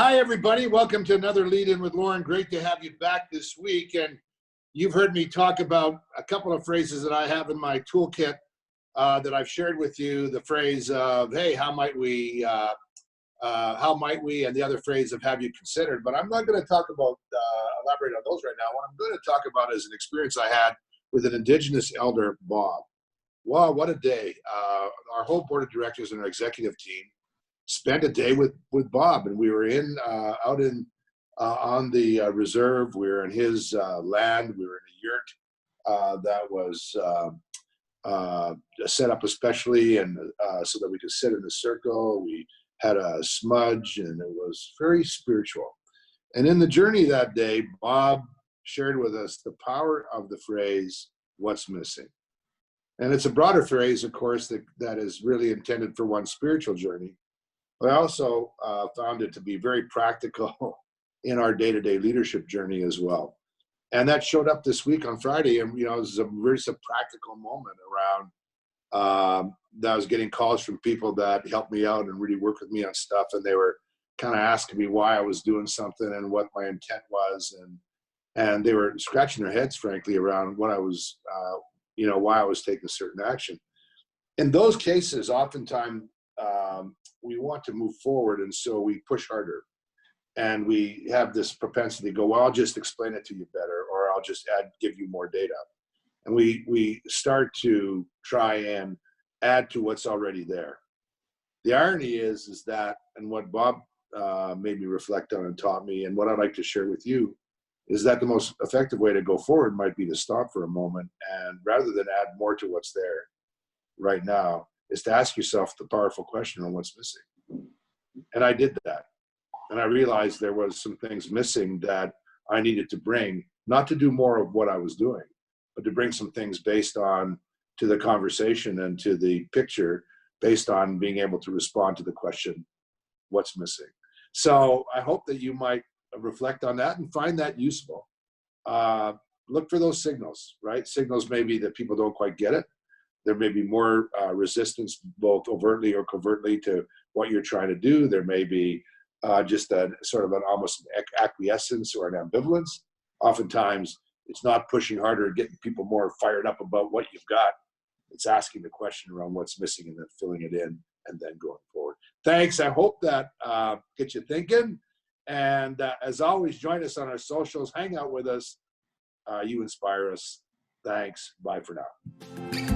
Hi, everybody. Welcome to another Lead In With Lorne. Great to have you back this week. And you've heard me talk about a couple of phrases that I have in my toolkit that I've shared with you. The phrase of, hey, how might we, and the other phrase of have you considered. But I'm not going to talk about, elaborate on those right now. What I'm going to talk about is an experience I had with an Indigenous elder, Bob. Wow, what a day. Our whole board of directors and our executive team spent a day with Bob, and we were out on the reserve. We were in his land. We were in a yurt that was set up especially, and so that we could sit in a circle. We had a smudge, and it was very spiritual. And in the journey that day, Bob shared with us the power of the phrase, "What's missing?" And it's a broader phrase, of course, that is really intended for one's spiritual journey. But I also found it to be very practical in our day-to-day leadership journey as well. And that showed up this week on Friday. And, it was a very practical moment around that I was getting calls from people that helped me out and really worked with me on stuff. And they were kind of asking me why I was doing something and what my intent was. And they were scratching their heads, frankly, around what I was, why I was taking certain action. In those cases, oftentimes, we want to move forward, and so we push harder. And we have this propensity to go, well, I'll just explain it to you better, or I'll just give you more data. And we start to try and add to what's already there. The irony is that, and what Bob made me reflect on and taught me, and what I'd like to share with you, is that the most effective way to go forward might be to stop for a moment, and rather than add more to what's there right now, is to ask yourself the powerful question on what's missing. And I did that. And I realized there was some things missing that I needed to bring, not to do more of what I was doing, but to bring some things based on to the conversation and to the picture based on being able to respond to the question, what's missing? So I hope that you might reflect on that and find that useful. Look for those signals, right? Signals maybe that people don't quite get it. There may be more resistance, both overtly or covertly, to what you're trying to do. There may be just a sort of an almost acquiescence or an ambivalence. Oftentimes, it's not pushing harder and getting people more fired up about what you've got. It's asking the question around what's missing and then filling it in and then going forward. Thanks. I hope that gets you thinking. And as always, join us on our socials. Hang out with us. You inspire us. Thanks. Bye for now.